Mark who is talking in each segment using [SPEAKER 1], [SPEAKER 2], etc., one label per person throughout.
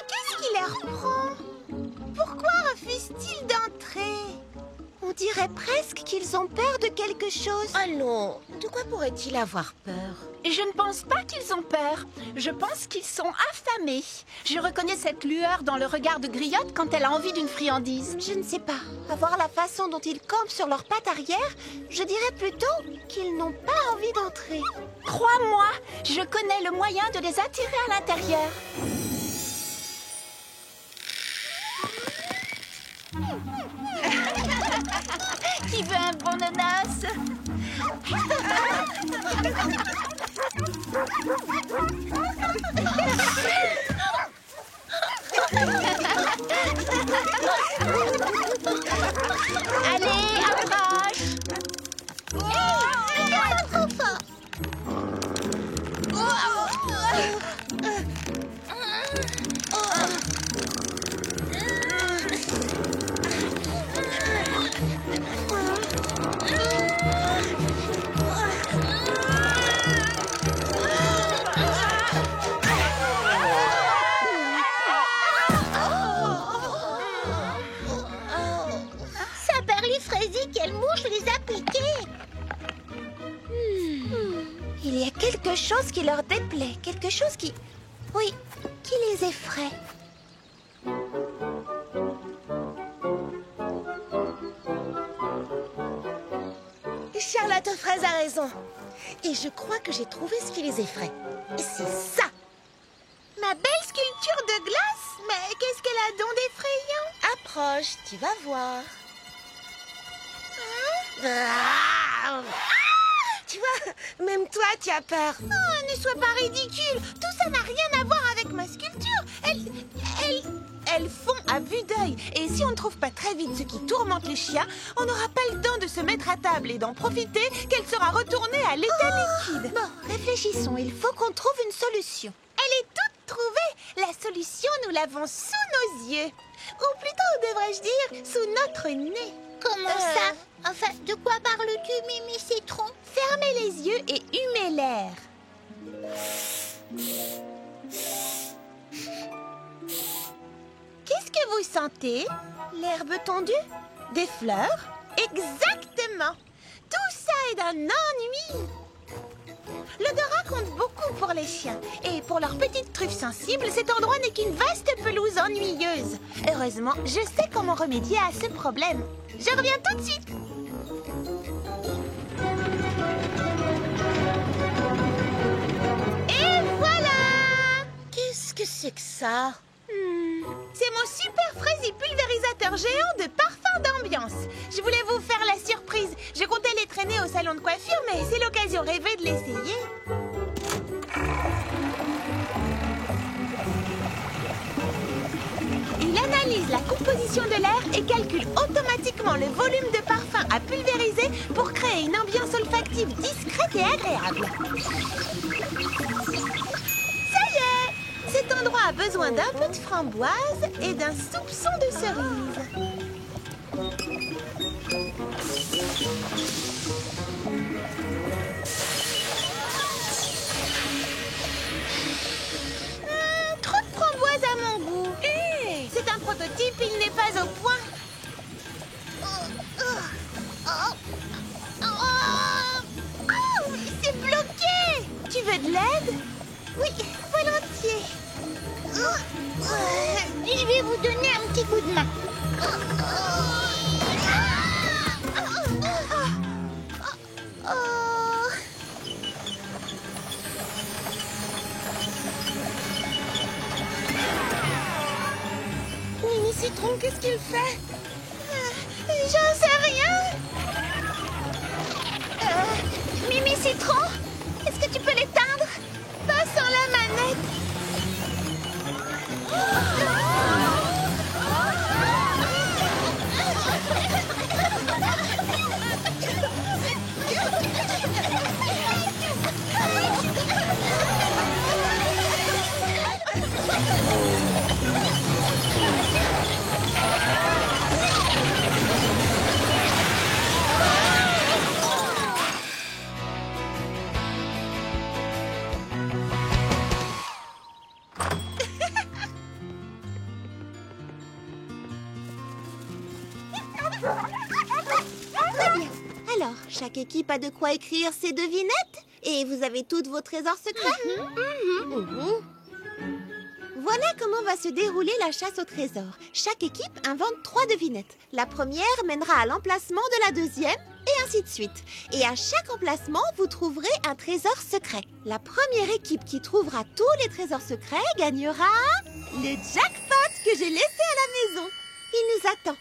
[SPEAKER 1] Qu'est-ce qui leur prend? Pourquoi refusent-ils d'entrer? On dirait presque qu'ils ont peur de quelque chose.
[SPEAKER 2] Oh non, de quoi pourraient-ils avoir peur?
[SPEAKER 3] Je ne pense pas qu'ils ont peur. Je pense qu'ils sont affamés. Je reconnais cette lueur dans le regard de Griotte quand elle a envie d'une friandise.
[SPEAKER 1] Je ne sais pas. À voir la façon dont ils campent sur leurs pattes arrière, je dirais plutôt qu'ils n'ont pas envie d'entrer.
[SPEAKER 3] Crois-moi, je connais le moyen de les attirer à l'intérieur. Qui veut un bon nonos? Allez, approche!
[SPEAKER 1] Pas trop fort.
[SPEAKER 4] Sa perlifrésie, quelle mouche les a piqués!
[SPEAKER 1] Il y a quelque chose qui leur déplaît, quelque chose qui... Oui, qui les effraie.
[SPEAKER 2] Charlotte Fraise a raison. Et je crois que j'ai trouvé ce qui les effraie. Et c'est ça!
[SPEAKER 1] Ma belle sculpture de glace? Mais qu'est-ce qu'elle a donc d'effrayant?
[SPEAKER 2] Approche, tu vas voir. Tu vois, même toi, tu as peur.
[SPEAKER 1] Oh, ne sois pas ridicule. Tout ça n'a rien à voir avec ma sculpture. Elles font à vue d'œil. Et si on ne trouve pas très vite ce qui tourmente les chiens, on n'aura pas le temps de se mettre à table et d'en profiter qu'elle sera retournée à l'état liquide. Bon, réfléchissons. Il faut qu'on trouve une solution. Elle est toute trouvée. La solution, nous l'avons sous nos yeux. Ou plutôt, devrais-je dire, sous notre nez.
[SPEAKER 4] Comment ça? Enfin, de quoi parles-tu, Mimi Citron?
[SPEAKER 1] Fermez les yeux et humez l'air. Qu'est-ce que vous sentez? L'herbe tondue? Des fleurs? Exactement! Tout ça est d'un ennui! L'odorat compte beaucoup pour les chiens. Et pour leurs petites truffes sensibles, cet endroit n'est qu'une vaste pelouse ennuyeuse. Heureusement, je sais comment remédier à ce problème. Je reviens tout de suite! Et voilà!
[SPEAKER 2] Qu'est-ce que c'est que ça?
[SPEAKER 1] C'est mon super fraisipulvérisateur géant de parfum d'ambiance. Je voulais vous faire la surprise. Je comptais les traîner au salon de coiffure, mais c'est l'occasion rêvée de l'essayer. Il analyse la composition de l'air et calcule automatiquement le volume de parfum à pulvériser pour créer une ambiance olfactive discrète et agréable. Cet endroit a besoin d'un peu de framboise et d'un soupçon de cerise. Trop de framboise à mon goût. C'est un prototype, il n'est pas au point. C'est bloqué. Tu veux de l'aide? Oui, volontiers.
[SPEAKER 4] Je vais vous donner un petit coup de main.
[SPEAKER 2] Mimi Citron, qu'est-ce qu'il fait?
[SPEAKER 1] J'en sais rien. Mimi Citron, est-ce que tu peux l'éteindre? Pas sans la manette.
[SPEAKER 2] Très bien. Alors, chaque équipe a de quoi écrire ses devinettes? Et vous avez toutes vos trésors secrets? Voilà comment va se dérouler la chasse au trésor. Chaque équipe invente 3 devinettes. La première mènera à l'emplacement de la deuxième, et ainsi de suite. Et à chaque emplacement, vous trouverez un trésor secret. La première équipe qui trouvera tous les trésors secrets gagnera le jackpot que j'ai laissé à la maison. Il nous attend.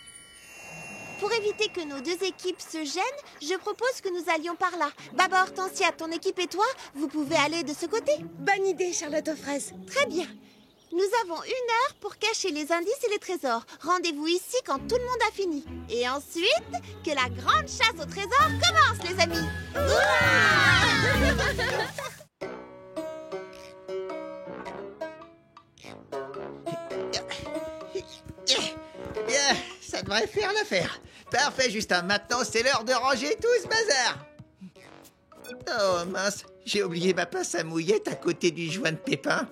[SPEAKER 2] Pour éviter que nos 2 équipes se gênent, je propose que nous allions par là. Baba Hortensia, ton équipe et toi, vous pouvez aller de ce côté. Bonne idée, Charlotte aux fraises. Très bien. Nous avons 1 heure pour cacher les indices et les trésors. Rendez-vous ici quand tout le monde a fini. Et ensuite, que la grande chasse au trésor commence, les amis.
[SPEAKER 5] Bien, ça devrait faire l'affaire. Parfait, Justin. Maintenant, c'est l'heure de ranger tout ce bazar. Oh mince, j'ai oublié ma pince à mouillette à côté du joint de pépin.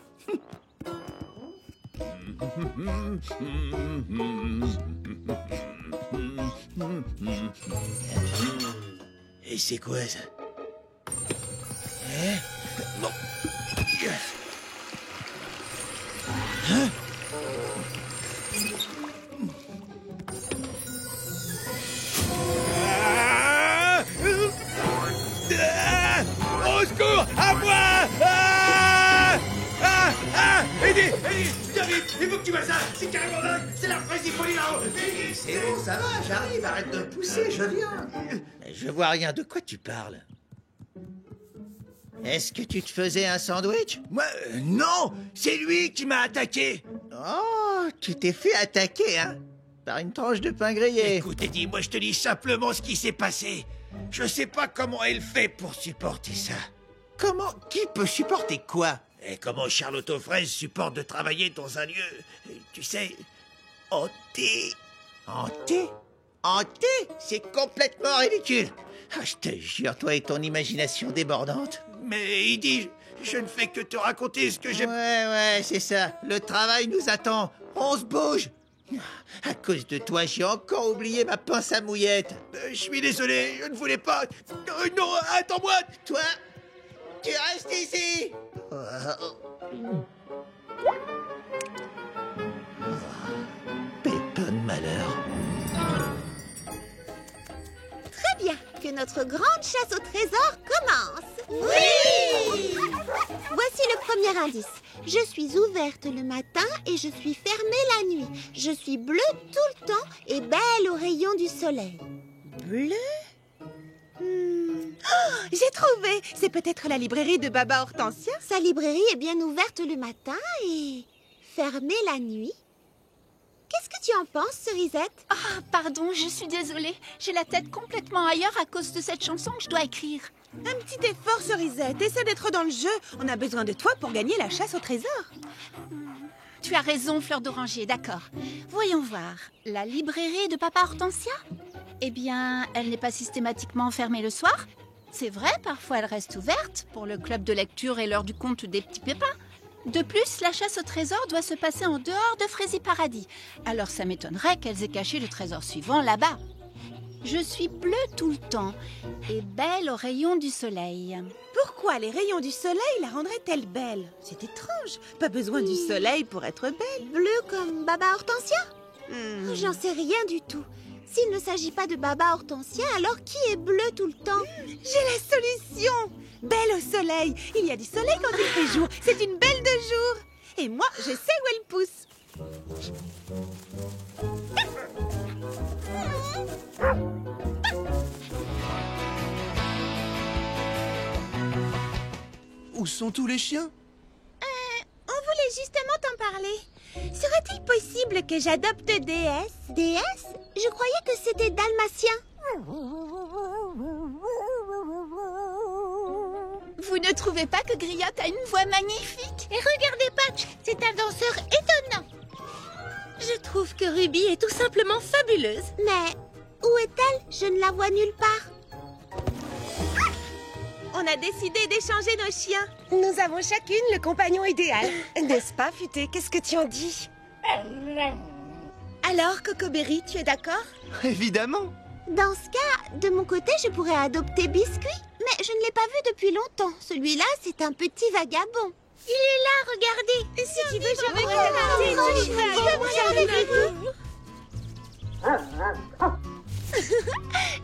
[SPEAKER 5] Et c'est quoi ça? Bon. Hein?
[SPEAKER 6] Au secours! À moi! Eddie! Viens vite! Il faut que tu vois ça! C'est carrément dingue! C'est la fraise folie là-haut!
[SPEAKER 5] C'est bon, ça va, j'arrive, arrête de me pousser, je viens. Mais je vois rien, de quoi tu parles? Est-ce que tu te faisais un sandwich?
[SPEAKER 6] Moi, non! C'est lui qui m'a attaqué!
[SPEAKER 5] Oh, tu t'es fait attaquer, hein? Par une tranche de pain grillé.
[SPEAKER 6] Écoute, Eddie, moi je te dis simplement ce qui s'est passé. Je sais pas comment elle fait pour supporter ça.
[SPEAKER 5] Comment? Qui peut supporter quoi?
[SPEAKER 6] Et comment Charlotte aux fraises supporte de travailler dans un lieu, tu sais, hanté.
[SPEAKER 5] Hanté? Hanté? C'est complètement ridicule. Ah, je te jure, toi et ton imagination débordante.
[SPEAKER 6] Mais Eddie, je ne fais que te raconter ce que j'ai...
[SPEAKER 5] Ouais, c'est ça. Le travail nous attend. On se bouge. À cause de toi, j'ai encore oublié ma pince à mouillette.
[SPEAKER 6] Je suis désolé, je ne voulais pas... non, attends-moi.
[SPEAKER 5] Toi, tu restes ici. Pépin de malheur.
[SPEAKER 2] Très bien, que notre grande chasse au trésor commence. Oui! Voici le premier indice. Je suis ouverte le matin et je suis fermée la nuit. Je suis bleue tout le temps et belle aux rayons du soleil. Bleue?
[SPEAKER 1] Oh, j'ai trouvé! C'est peut-être la librairie de Baba Hortensia?
[SPEAKER 2] Sa librairie est bien ouverte le matin et fermée la nuit. Qu'est-ce que tu en penses, Cerisette?
[SPEAKER 3] Ah, pardon, je suis désolée. J'ai la tête complètement ailleurs à cause de cette chanson que je dois écrire.
[SPEAKER 1] Un petit effort, Cerisette. Essaie d'être dans le jeu. On a besoin de toi pour gagner la chasse au trésor.
[SPEAKER 3] Tu as raison, Fleur d'Oranger, d'accord. Voyons voir. La librairie de Papa Hortensia? Eh bien, elle n'est pas systématiquement fermée le soir. C'est vrai, parfois elle reste ouverte pour le club de lecture et l'heure du conte des petits pépins. De plus, la chasse au trésor doit se passer en dehors de Frézy Paradis. Alors ça m'étonnerait qu'elles aient caché le trésor suivant là-bas. Je suis bleue tout le temps et belle aux rayons du soleil.
[SPEAKER 1] Pourquoi les rayons du soleil la rendraient-elles belle? C'est étrange. Pas besoin du soleil pour être belle.
[SPEAKER 2] Bleue comme Baba Hortensia? J'en sais rien du tout. S'il ne s'agit pas de Baba Hortensia, alors qui est bleu tout le temps?
[SPEAKER 1] J'ai la solution! Belle au soleil. Il y a du soleil quand il fait jour. C'est une belle de jour. Et moi, je sais où elle pousse.
[SPEAKER 6] Où sont tous les chiens?
[SPEAKER 1] On voulait justement t'en parler. Serait-il possible que j'adopte DS?
[SPEAKER 2] DS? Je croyais que c'était dalmatien.
[SPEAKER 3] Vous ne trouvez pas que Griotte a une voix magnifique?
[SPEAKER 4] Et regardez Patch, c'est un danseur étonnant.
[SPEAKER 2] Je trouve que Ruby est tout simplement fabuleuse. Mais où est-elle? Je ne la vois nulle part.
[SPEAKER 1] On a décidé d'échanger nos chiens.
[SPEAKER 2] Nous avons chacune le compagnon idéal. N'est-ce pas, Futé? Qu'est-ce que tu en dis?
[SPEAKER 7] Alors, Cocoberry, tu es d'accord?
[SPEAKER 8] Évidemment.
[SPEAKER 2] Dans ce cas, de mon côté, je pourrais adopter Biscuit. Mais je ne l'ai pas vu depuis longtemps. Celui-là, c'est un petit vagabond.
[SPEAKER 4] Il est là, regardez.
[SPEAKER 7] Et si tu veux, je vais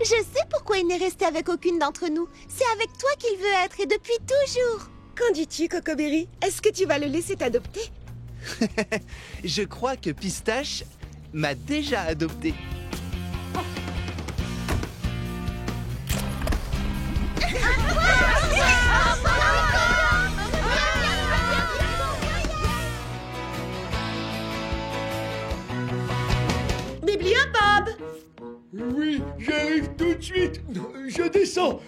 [SPEAKER 2] Je sais pourquoi il n'est resté avec aucune d'entre nous. C'est avec toi qu'il veut être et depuis toujours.
[SPEAKER 7] Qu'en dis-tu, Cocoberry? Est-ce que tu vas le laisser t'adopter?
[SPEAKER 8] Je crois que Pistache m'a déjà adopté.
[SPEAKER 7] Bibliobob!
[SPEAKER 6] Oui, j'arrive tout de suite. Je descends.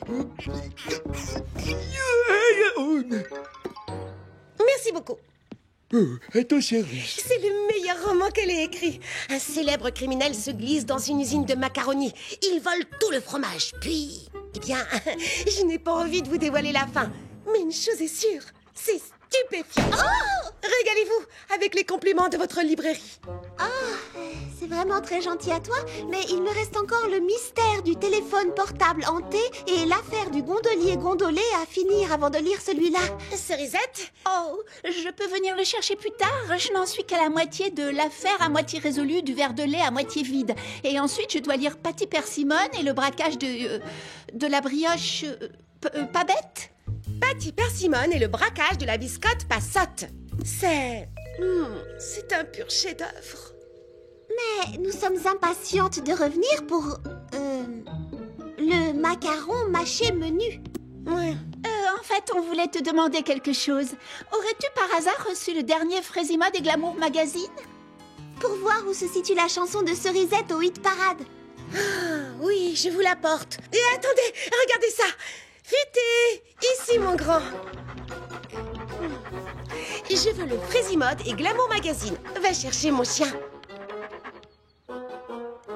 [SPEAKER 7] Merci beaucoup.
[SPEAKER 6] À ton service.
[SPEAKER 7] C'est le meilleur roman qu'elle ait écrit. Un célèbre criminel se glisse dans une usine de macaroni. Il vole tout le fromage. Puis, eh bien, je n'ai pas envie de vous dévoiler la fin. Mais une chose est sûre, c'est stupéfiant. Oh! Régalez-vous avec les compliments de votre librairie.
[SPEAKER 2] C'est vraiment très gentil à toi, mais il me reste encore le mystère du téléphone portable hanté et l'affaire du gondolier gondolé à finir avant de lire celui-là.
[SPEAKER 7] Cerisette?
[SPEAKER 3] Oh, je peux venir le chercher plus tard. Je n'en suis qu'à la moitié de l'affaire à moitié résolue du verre de lait à moitié vide. Et ensuite, je dois lire Patty Persimmon et le braquage de la brioche pas bête.
[SPEAKER 7] Patty Persimmon et le braquage de la biscotte Passotte. C'est un pur chef-d'œuvre.
[SPEAKER 2] Mais nous sommes impatientes de revenir pour... le macaron mâché menu.
[SPEAKER 7] Ouais.
[SPEAKER 3] En fait, on voulait te demander quelque chose. Aurais-tu par hasard reçu le dernier Frésima des Glamour Magazine?
[SPEAKER 2] Pour voir où se situe la chanson de Cerisette au hit parade.
[SPEAKER 7] Oui, je vous l'apporte. Et attendez, regardez ça. Futé, ici mon grand. Je veux le Frésimode et Glamour Magazine. Va chercher mon chien.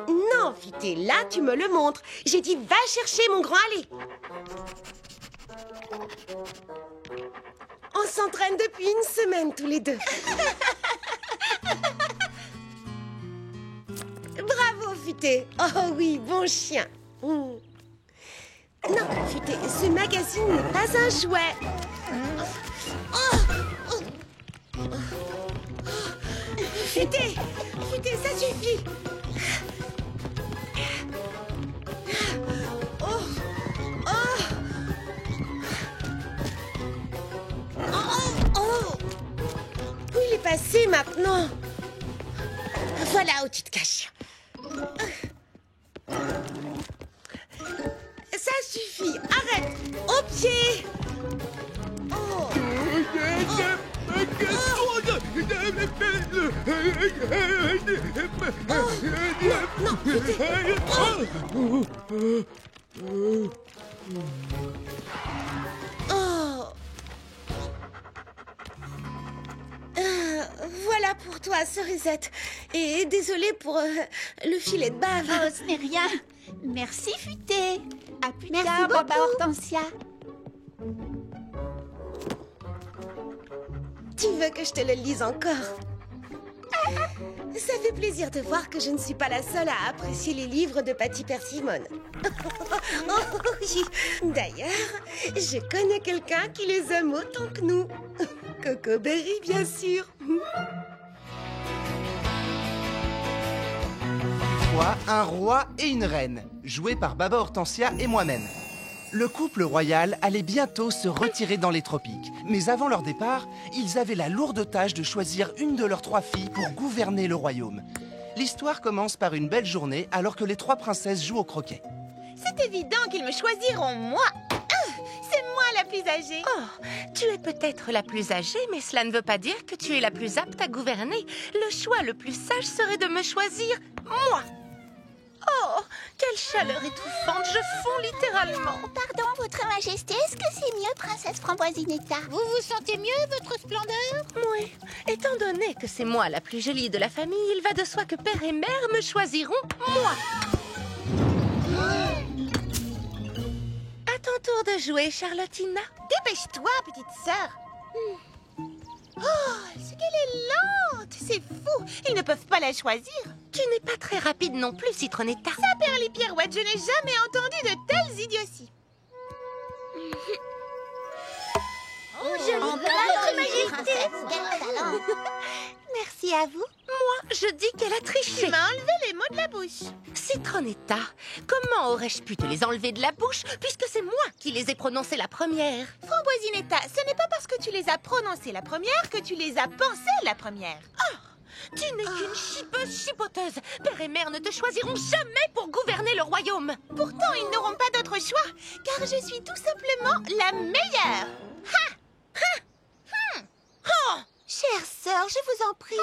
[SPEAKER 7] Non, Futé, là tu me le montres. J'ai dit va chercher mon grand, allez. On s'entraîne depuis une semaine tous les deux. Bravo, Futé. Oh oui, bon chien. Non, Futé, ce magazine n'est pas un jouet. Futé, Futé, ça suffit. Où il est passé maintenant? Voilà où tu te caches. Ça suffit, arrête. Au pied. Non, voilà pour toi, Cerisette. Et désolée pour le filet de bave.
[SPEAKER 3] Oh, ce n'est rien. Merci, Futé. À plus
[SPEAKER 2] Merci
[SPEAKER 3] tard,
[SPEAKER 2] beaucoup.
[SPEAKER 3] Papa Hortensia.
[SPEAKER 7] Tu veux que je te le lise encore? Ça fait plaisir de voir que je ne suis pas la seule à apprécier les livres de Patty Persimmon. Oh, oui. D'ailleurs, je connais quelqu'un qui les aime autant que nous. Cocoberry, bien sûr.
[SPEAKER 8] Fois, un roi et une reine, joué par Baba Hortensia et moi-même. Le couple royal allait bientôt se retirer dans les tropiques. Mais avant leur départ, ils avaient la lourde tâche de choisir une de leurs 3 filles pour gouverner le royaume. L'histoire commence par une belle journée alors que les 3 princesses jouent au croquet.
[SPEAKER 1] C'est évident qu'ils me choisiront moi. C'est moi la plus âgée.
[SPEAKER 9] Oh, tu es peut-être la plus âgée, mais cela ne veut pas dire que tu es la plus apte à gouverner. Le choix le plus sage serait de me choisir, moi. Oh, quelle chaleur étouffante, je fonds littéralement.
[SPEAKER 4] Pardon, Votre Majesté, est-ce que c'est mieux, Princesse Framboisinetta? Vous vous sentez mieux, votre splendeur?
[SPEAKER 9] Oui, étant donné que c'est moi la plus jolie de la famille, il va de soi que père et mère me choisiront, moi. À ton tour de jouer, Charlottina.
[SPEAKER 1] Dépêche-toi, petite sœur. Oh, ce qu'elle est lente. C'est fou. Ils ne peuvent pas la choisir.
[SPEAKER 9] Tu n'es pas très rapide non plus, Citronetta.
[SPEAKER 1] Ça perd les pirouettes, je n'ai jamais entendu de telles idioties.
[SPEAKER 4] En plein Majesté. Quel talent.
[SPEAKER 2] Merci à vous.
[SPEAKER 9] Moi, je dis qu'elle a
[SPEAKER 1] Tu
[SPEAKER 9] triché.
[SPEAKER 1] m'as enlevé les mots de la bouche.
[SPEAKER 9] Citronetta, comment aurais-je pu te les enlever de la bouche puisque c'est moi qui les ai prononcés la première?
[SPEAKER 1] Framboisinetta, ce n'est pas parce que tu les as prononcées la première que tu les as pensées la première.
[SPEAKER 9] Tu n'es qu'une chipeuse chipoteuse. Père et mère ne te choisiront jamais pour gouverner le royaume.
[SPEAKER 1] Pourtant, ils n'auront pas d'autre choix, car je suis tout simplement la meilleure.
[SPEAKER 2] Chère sœur, je vous en prie.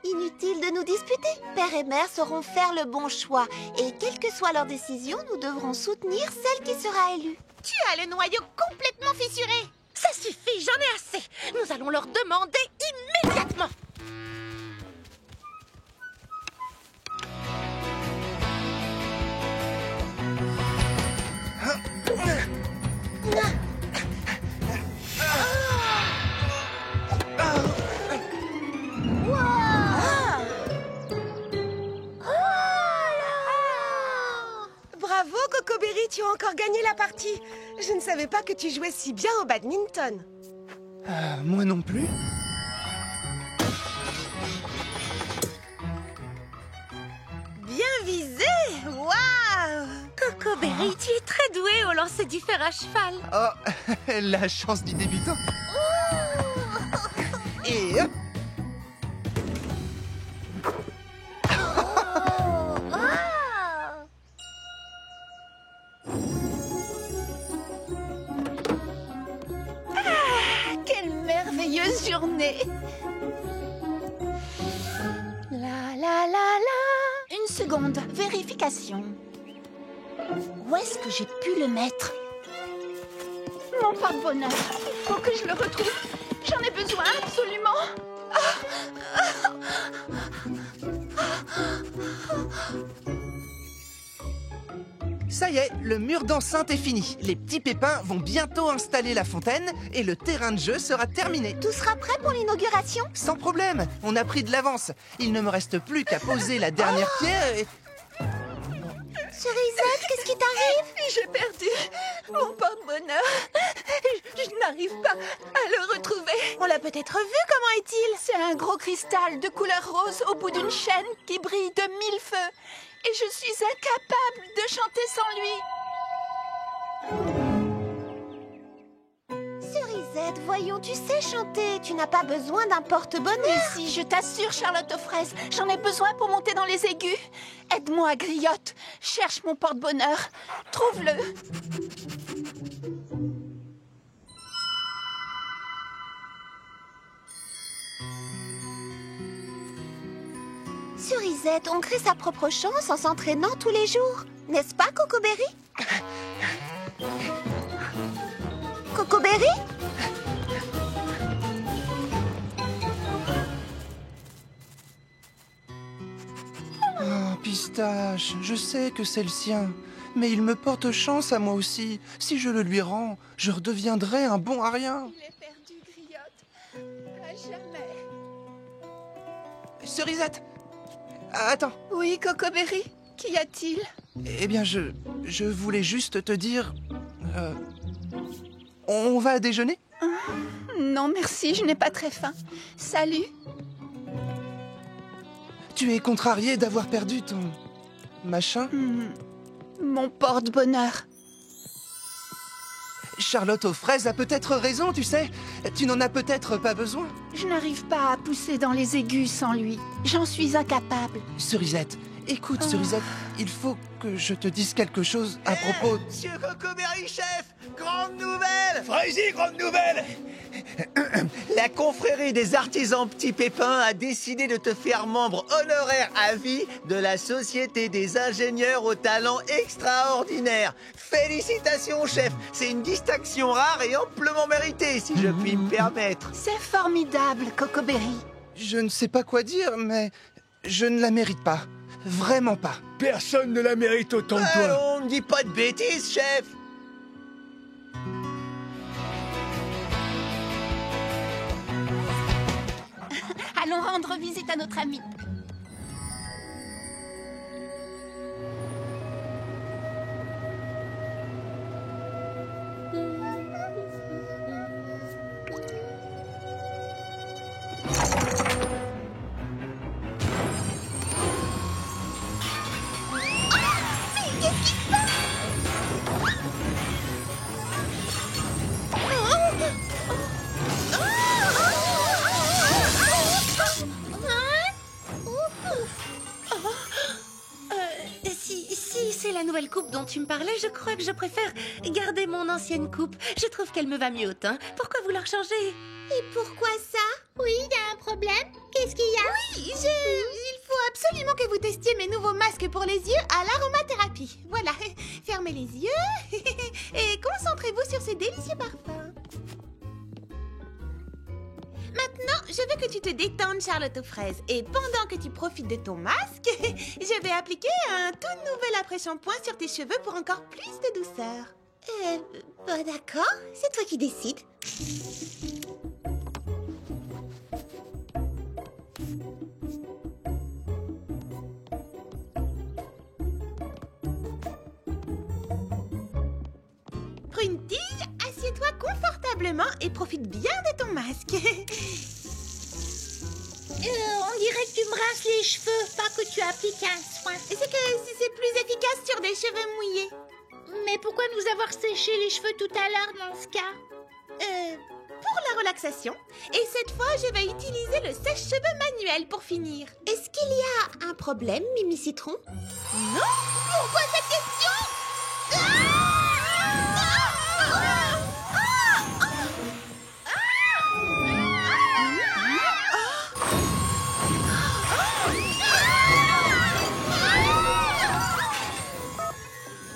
[SPEAKER 2] Inutile de nous disputer. Père et mère sauront faire le bon choix. Et quelle que soit leur décision, nous devrons soutenir celle qui sera élue.
[SPEAKER 1] Tu as le noyau complètement fissuré.
[SPEAKER 9] Ça suffit, j'en ai assez. Nous allons leur demander immédiatement.
[SPEAKER 7] Bravo, Cocoberry, tu as encore gagné la partie. Je ne savais pas que tu jouais si bien au badminton.
[SPEAKER 8] Moi non plus.
[SPEAKER 1] Bien visé. Waouh.
[SPEAKER 9] Cocoberry, tu es très douée au lancer du fer à cheval.
[SPEAKER 8] Oh, la chance du débutant. Et hop.
[SPEAKER 3] Quelle merveilleuse journée! La la la la! Une seconde, vérification. Où est-ce que j'ai pu le mettre? Mon porte-bonheur, faut que je le retrouve. J'en ai besoin absolument.
[SPEAKER 8] Ça y est, le mur d'enceinte est fini. Les petits pépins vont bientôt installer la fontaine et le terrain de jeu sera terminé.
[SPEAKER 2] Tout sera prêt pour l'inauguration?
[SPEAKER 8] Sans problème, on a pris de l'avance. Il ne me reste plus qu'à poser la dernière pierre et...
[SPEAKER 2] Cerisette, qu'est-ce qui t'arrive?
[SPEAKER 3] J'ai perdu mon porte-bonheur. Je n'arrive pas à le retrouver.
[SPEAKER 1] On l'a peut-être vu, comment est-il?
[SPEAKER 3] C'est un gros cristal de couleur rose au bout d'une chaîne qui brille de 1000 feux. Et je suis incapable de chanter sans lui.
[SPEAKER 2] Cerisette, voyons, tu sais chanter. Tu n'as pas besoin d'un porte-bonheur.
[SPEAKER 3] Si, je t'assure, Charlotte aux fraises, j'en ai besoin pour monter dans les aigus. Aide-moi, Griotte. Cherche mon porte-bonheur. Trouve-le.
[SPEAKER 2] Cerisette, on crée sa propre chance en s'entraînant tous les jours. N'est-ce pas, Cocoberry? Cocoberry?
[SPEAKER 8] Oh, Pistache, je sais que c'est le sien. Mais il me porte chance à moi aussi. Si je le lui rends, je redeviendrai un bon à rien.
[SPEAKER 3] Il est perdu, Griotte. À jamais.
[SPEAKER 8] Cerisette! Attends.
[SPEAKER 3] Oui, Cocoberry, qu'y a-t-il?
[SPEAKER 8] Eh bien, je voulais juste te dire... on va déjeuner?
[SPEAKER 3] Non, merci, je n'ai pas très faim. Salut.
[SPEAKER 8] Tu es contrarié d'avoir perdu ton... machin?
[SPEAKER 3] Mon porte-bonheur.
[SPEAKER 8] Charlotte aux fraises a peut-être raison, tu sais. Tu n'en as peut-être pas besoin.
[SPEAKER 3] Je n'arrive pas à pousser dans les aigus sans lui. J'en suis incapable.
[SPEAKER 8] Cerisette, écoute, Cerisette, il faut que je te dise quelque chose à propos...
[SPEAKER 5] Monsieur Cocoberry, chef, grande nouvelle!
[SPEAKER 6] Fraisie, grande nouvelle!
[SPEAKER 5] La confrérie des artisans Petits Pépins a décidé de te faire membre honoraire à vie de la Société des ingénieurs au talent extraordinaire. Félicitations, chef! C'est une distinction rare et amplement méritée, si je puis me permettre.
[SPEAKER 3] C'est formidable, Cocoberry.
[SPEAKER 8] Je ne sais pas quoi dire, mais je ne la mérite pas. Vraiment pas.
[SPEAKER 6] Personne ne la mérite autant que toi.
[SPEAKER 5] On ne dit pas de bêtises, chef!
[SPEAKER 3] Allons rendre visite à notre ami.
[SPEAKER 9] nouvelle coupe dont tu me parlais, je crois que je préfère garder mon ancienne coupe. Je trouve qu'elle me va mieux au teint. Pourquoi vouloir changer?
[SPEAKER 2] Et pourquoi ça?
[SPEAKER 4] Oui, il y a un problème. Qu'est-ce qu'il y a?
[SPEAKER 1] Oui, il faut absolument que vous testiez mes nouveaux masques pour les yeux à l'aromathérapie. Voilà, fermez les yeux et concentrez-vous sur ces délicieux parfums. Maintenant, je veux que tu te détendes, Charlotte aux fraises. Et pendant que tu profites de ton masque, je vais appliquer un tout nouvel après-shampoing sur tes cheveux pour encore plus de douceur.
[SPEAKER 2] Bah d'accord, c'est toi qui décides.
[SPEAKER 1] Prune-tige, assieds-toi confortablement et profite bien de ton masque.
[SPEAKER 4] On dirait que tu me rinces les cheveux, pas que tu appliques un soin.
[SPEAKER 1] C'est que c'est plus efficace sur des cheveux mouillés.
[SPEAKER 4] Mais pourquoi nous avoir séché les cheveux tout à l'heure dans ce cas?
[SPEAKER 1] Pour la relaxation. Et cette fois, je vais utiliser le sèche-cheveux manuel pour finir.
[SPEAKER 2] Est-ce qu'il y a un problème, Mimi Citron?
[SPEAKER 1] Non? Pourquoi cette question?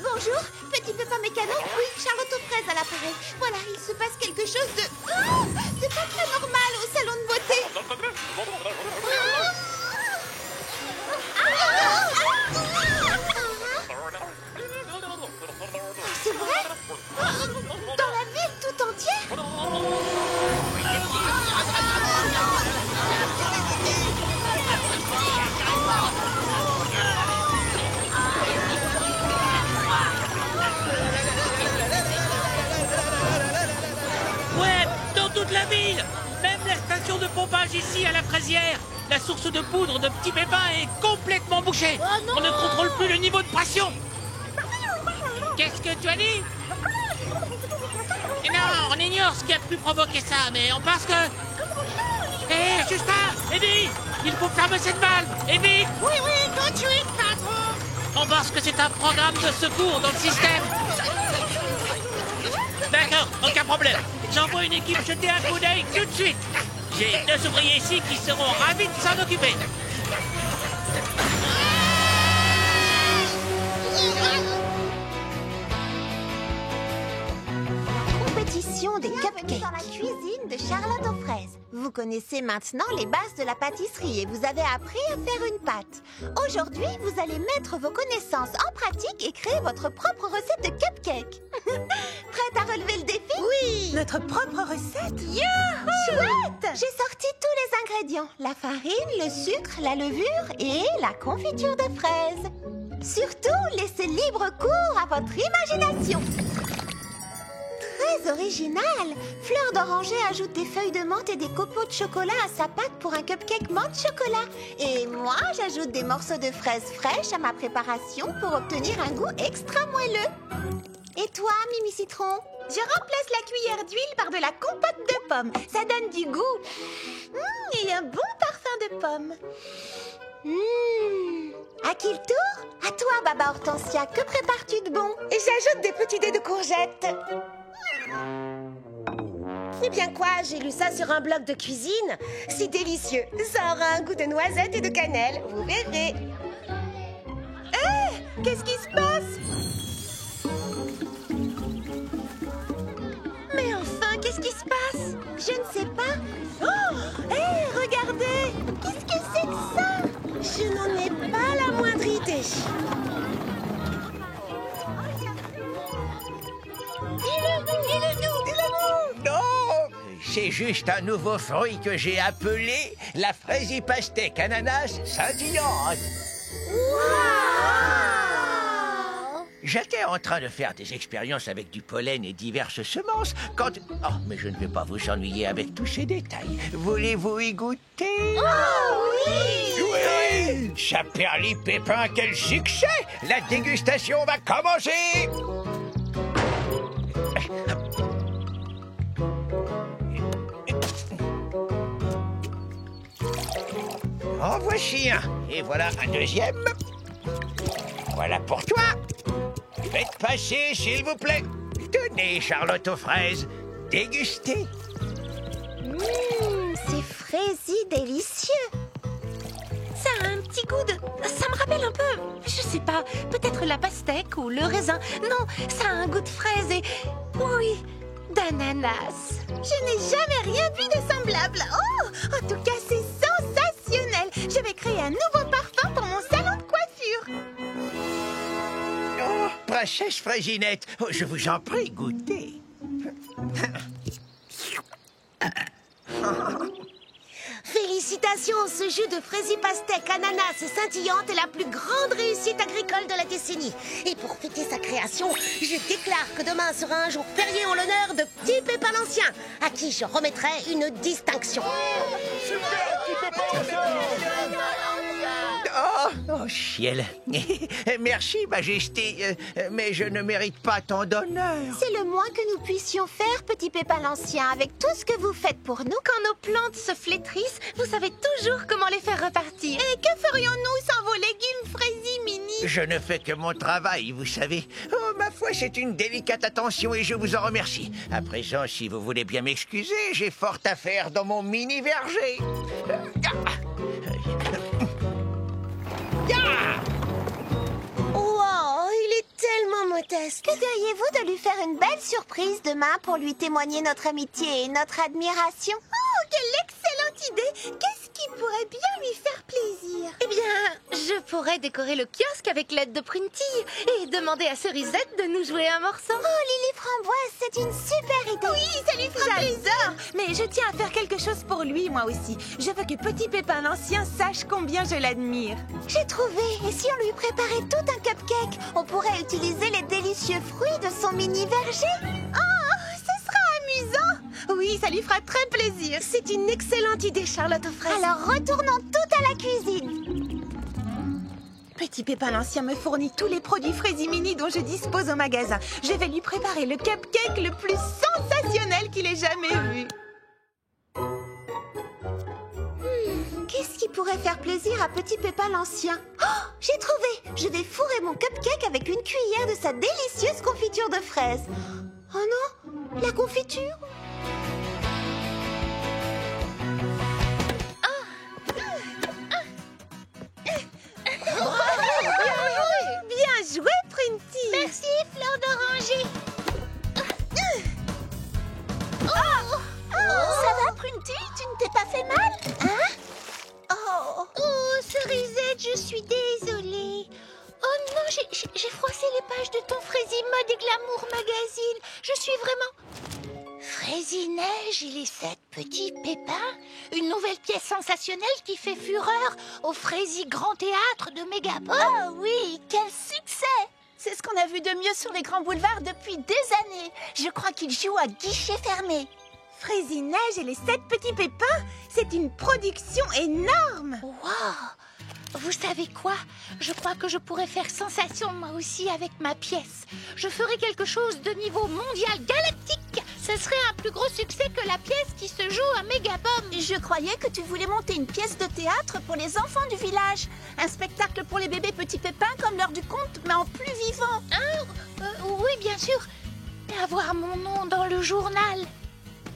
[SPEAKER 2] Bonjour, petit pépin mécano. Oui, Charlotte aux fraises à l'appareil. Voilà, il se passe quelque chose de pas très normal au salon de beauté. C'est vrai? Dans la ville tout entière?
[SPEAKER 10] Ouais, dans toute la ville. Même la station de pompage ici à la Fraisière. La source de poudre de Petit Pépin est complètement bouchée. On ne contrôle plus le niveau de pression. Qu'est-ce que tu as dit? Non, on ignore ce qui a pu provoquer ça, mais on pense que... Hé, Justin, Eddie, il faut fermer cette valve, et vite.
[SPEAKER 4] Oui, tout de suite, patron.
[SPEAKER 10] On pense que c'est un programme de secours dans le système. D'accord, aucun problème. J'envoie une équipe jeter un coup d'œil tout de suite. J'ai 2 ouvriers ici qui seront ravis de s'en occuper.
[SPEAKER 2] Compétition des cupcakes. Dans la cuisine de Charlotte aux fraises. Vous connaissez maintenant les bases de la pâtisserie et vous avez appris à faire une pâte. Aujourd'hui, vous allez mettre vos connaissances en pratique et créer votre propre recette de cupcake. Prête à relever le défi?
[SPEAKER 1] Oui, notre propre recette.
[SPEAKER 2] Youhou! Chouette! J'ai sorti tous les ingrédients. La farine, le sucre, la levure et la confiture de fraises. Surtout, laissez libre cours à votre imagination. Très original! Fleur d'Oranger ajoute des feuilles de menthe et des copeaux de chocolat à sa pâte pour un cupcake menthe chocolat. Et moi, j'ajoute des morceaux de fraises fraîches à ma préparation pour obtenir un goût extra moelleux. Et toi, Mimi Citron?
[SPEAKER 1] Je remplace la cuillère d'huile par de la compote de pommes. Ça donne du goût. Et un bon parfum de pommes.
[SPEAKER 2] À qui le tour? À toi, Baba Hortensia. Que prépares-tu de bon?
[SPEAKER 7] Et j'ajoute des petits dés de courgettes. Eh bien quoi, j'ai lu ça sur un blog de cuisine. C'est délicieux. Ça aura un goût de noisette et de cannelle. Vous verrez.
[SPEAKER 1] Hé, qu'est-ce qui se passe? Mais enfin, qu'est-ce qui se passe?
[SPEAKER 2] Je ne sais pas.
[SPEAKER 1] Oh, hé, regardez!
[SPEAKER 2] Qu'est-ce que c'est que ça?
[SPEAKER 7] Je n'en ai pas la moindre idée.
[SPEAKER 5] Non, c'est juste un nouveau fruit que j'ai appelé la fraisie pastèque ananas scintillante. J'étais en train de faire des expériences avec du pollen et diverses semences quand... Oh, mais je ne vais pas vous ennuyer avec tous ces détails. Voulez-vous y goûter?
[SPEAKER 2] Oh oui!
[SPEAKER 5] Oui! Chaperly Pépin, quel succès! La dégustation va commencer! En voici un. Et voilà un deuxième. Voilà pour toi.
[SPEAKER 6] Faites passer, s'il vous plaît. Tenez, Charlotte aux fraises. Dégustez.
[SPEAKER 2] C'est fraisi délicieux.
[SPEAKER 9] Ça a un petit goût de... Ça me rappelle un peu, je sais pas, peut-être la pastèque ou le raisin. Non, ça a un goût de fraise et... Oui, d'ananas.
[SPEAKER 1] Je n'ai jamais rien vu de semblable. Oh, en tout cas, c'est sensationnel. Je vais créer un nouveau parfum pour mon salon de coiffure.
[SPEAKER 6] Oh, princesse Fraisinette, oh, je vous en prie, goûtez.
[SPEAKER 7] Félicitations, ce jus de fraisier pastèque ananas scintillante est la plus grande réussite agricole de la décennie. Et pour fêter sa création, je déclare que demain sera un jour férié en l'honneur de Petit Pépin l'Ancien, à qui je remettrai une distinction.
[SPEAKER 6] Oh, ciel. Merci, Majesté, mais je ne mérite pas tant d'honneur.
[SPEAKER 2] C'est le moins que nous puissions faire, Petit Pépin l'Ancien, avec tout ce que vous faites pour nous.
[SPEAKER 9] Quand nos plantes se flétrissent, vous savez toujours comment les faire repartir.
[SPEAKER 1] Et que ferions-nous sans vos légumes fraisi mini?
[SPEAKER 6] Je ne fais que mon travail, vous savez. Oh, ma foi, c'est une délicate attention et je vous en remercie. À présent, si vous voulez bien m'excuser, j'ai fort à faire dans mon mini-verger.
[SPEAKER 7] Wow, il est tellement modeste.
[SPEAKER 2] Que diriez-vous de lui faire une belle surprise demain pour lui témoigner notre amitié et notre admiration?
[SPEAKER 1] Oh, quelle excellente idée! Qu'est-ce qui pourrait bien lui faire plaisir?
[SPEAKER 9] Eh bien, je pourrais décorer le kiosque avec l'aide de Prunty et demander à Cerisette de nous jouer un morceau.
[SPEAKER 2] Oh, Lily Framboise, c'est une super idée.
[SPEAKER 1] Oui, ça lui fera plaisir. Mais je tiens à faire quelque chose pour lui, moi aussi. Je veux que Petit Pépin l'Ancien sache combien je l'admire.
[SPEAKER 2] J'ai trouvé. Et si on lui préparait tout un cupcake, on pourrait utiliser les délicieux fruits de son mini-verger.
[SPEAKER 1] Oh, ce sera amusant. Oui, ça lui fera très plaisir.
[SPEAKER 7] C'est une excellente idée, Charlotte aux fraises.
[SPEAKER 2] Alors retournons toutes à la cuisine.
[SPEAKER 1] Petit Pépin l'Ancien me fournit tous les produits fraisi mini dont je dispose au magasin. Je vais lui préparer le cupcake le plus sensationnel qu'il ait jamais vu.
[SPEAKER 2] Qu'est-ce qui pourrait faire plaisir à Petit Pépin l'Ancien? Oh, j'ai trouvé. Je vais fourrer mon cupcake avec une cuillère de sa délicieuse confiture de fraises. Oh non, la confiture?
[SPEAKER 1] Bien joué, Prunty.
[SPEAKER 4] Merci, Fleur d'Oranger.
[SPEAKER 3] Ça va, Prunty? Tu ne t'es pas fait mal? Hein?
[SPEAKER 4] Oh, Cerisette, je suis désolée. Oh non, j'ai froissé les pages de ton Fraisi Mode et Glamour magazine. Je suis vraiment... Fraisi-Neige et les 7 petits pépins. Une nouvelle pièce sensationnelle qui fait fureur au Fraisi Grand Théâtre de Mégapole.
[SPEAKER 3] Oh oui, quel succès! C'est ce qu'on a vu de mieux sur les grands boulevards depuis des années. Je crois qu'il joue à guichet fermé.
[SPEAKER 1] Fraisi-Neige et les 7 petits pépins, c'est une production énorme.
[SPEAKER 4] Wow! Vous savez quoi? Je crois que je pourrais faire sensation moi aussi avec ma pièce. Je ferai quelque chose de niveau mondial galactique. Ce serait un plus gros succès que la pièce qui se joue à Mégapome.
[SPEAKER 3] Je croyais que tu voulais monter une pièce de théâtre pour les enfants du village. Un spectacle pour les bébés petits pépins comme l'heure du conte, mais en plus vivant.
[SPEAKER 4] Oui, bien sûr. Et avoir mon nom dans le journal.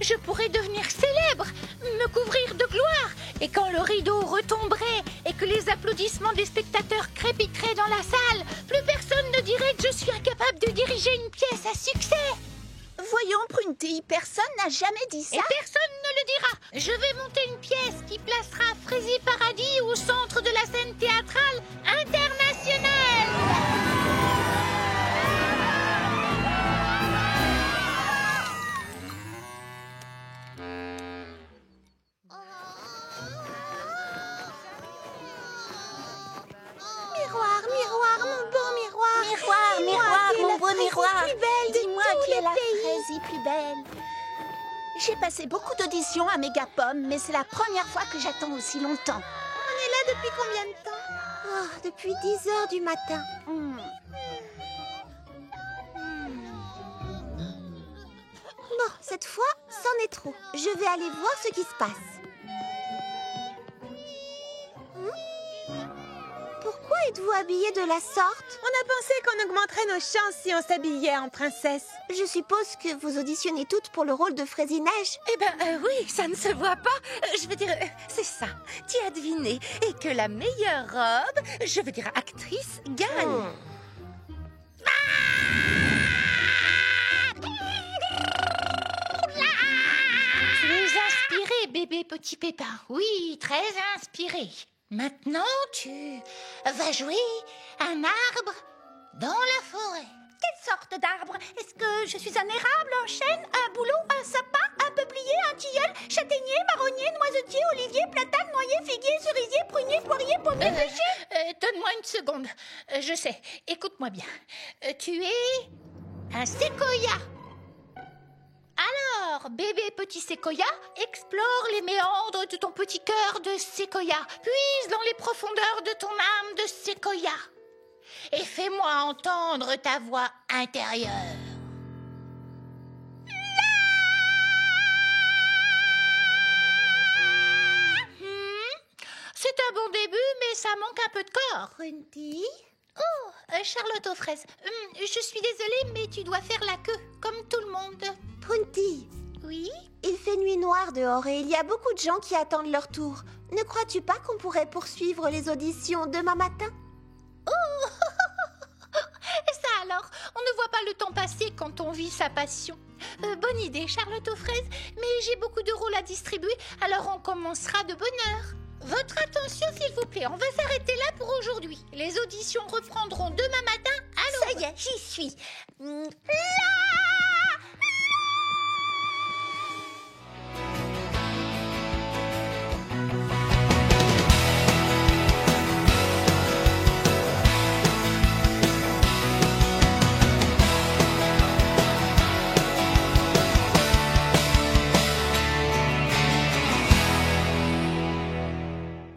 [SPEAKER 4] Je pourrais devenir célèbre, me couvrir de gloire. Et quand le rideau retomberait et que les applaudissements des spectateurs crépiteraient dans la salle, plus personne ne dirait que je suis incapable de diriger une pièce à succès.
[SPEAKER 3] Voyons, Prunty, personne n'a jamais dit ça.
[SPEAKER 4] Et personne ne le dira. Je vais monter une pièce qui placera Fraisi Paradis au centre de la scène théâtrale internationale.
[SPEAKER 2] Miroir, miroir, mon beau miroir.
[SPEAKER 3] Miroir, miroir,
[SPEAKER 2] qui est
[SPEAKER 3] mon
[SPEAKER 2] la
[SPEAKER 3] beau
[SPEAKER 2] Fraisi
[SPEAKER 3] miroir.
[SPEAKER 2] plus belle de
[SPEAKER 3] Dis-moi
[SPEAKER 2] tous
[SPEAKER 3] qui est
[SPEAKER 2] les
[SPEAKER 3] la
[SPEAKER 2] pays.
[SPEAKER 3] Fraisi plus belle. J'ai passé beaucoup d'auditions à Mégapome, mais c'est la première fois que j'attends aussi longtemps.
[SPEAKER 2] On est là depuis combien de temps? Oh, depuis 10 heures du matin. Bon, cette fois, c'en est trop. Je vais aller voir ce qui se passe. Pourquoi êtes-vous habillée de la sorte?
[SPEAKER 1] On a pensé qu'on augmenterait nos chances si on s'habillait en princesse.
[SPEAKER 2] Je suppose que vous auditionnez toutes pour le rôle de Fraisie-Neige.
[SPEAKER 9] Eh ben oui, ça ne se voit pas. Je veux dire, c'est ça. Tu as deviné. Et que la meilleure robe, je veux dire actrice, gagne.
[SPEAKER 4] Tu es inspiré, bébé petit pépin. Oui, très inspiré. Maintenant, tu vas jouer un arbre dans la forêt.
[SPEAKER 3] Quelle sorte d'arbre? Est-ce que je suis un érable, un chêne, un bouleau, un sapin, un peuplier, un tilleul, châtaignier, marronnier, noisetier, olivier, platane, noyer, figuier, cerisier, prunier, poirier, pommier, pêcher?
[SPEAKER 4] Donne-moi une seconde. Je sais. Écoute-moi bien. Tu es un séquoia. Alors, bébé petit séquoia, explore les méandres de ton petit cœur de séquoia. Puise dans les profondeurs de ton âme de séquoia. Et fais-moi entendre ta voix intérieure. C'est un bon début, mais ça manque un peu de corps.
[SPEAKER 2] Prunty?
[SPEAKER 4] Oh, Charlotte aux fraises. Je suis désolée, mais tu dois faire la queue, comme tout le monde.
[SPEAKER 2] Prunty,
[SPEAKER 4] Oui?
[SPEAKER 2] il fait nuit noire dehors et il y a beaucoup de gens qui attendent leur tour. Ne crois-tu pas qu'on pourrait poursuivre les auditions demain matin?
[SPEAKER 4] Ça alors, on ne voit pas le temps passer quand on vit sa passion. Bonne idée, Charlotte aux fraises, mais j'ai beaucoup de rôles à distribuer, alors on commencera de bonne heure. Votre attention, s'il vous plaît, on va s'arrêter là pour aujourd'hui. Les auditions reprendront demain matin à l'aube.
[SPEAKER 7] Ça y est, j'y suis.
[SPEAKER 4] Là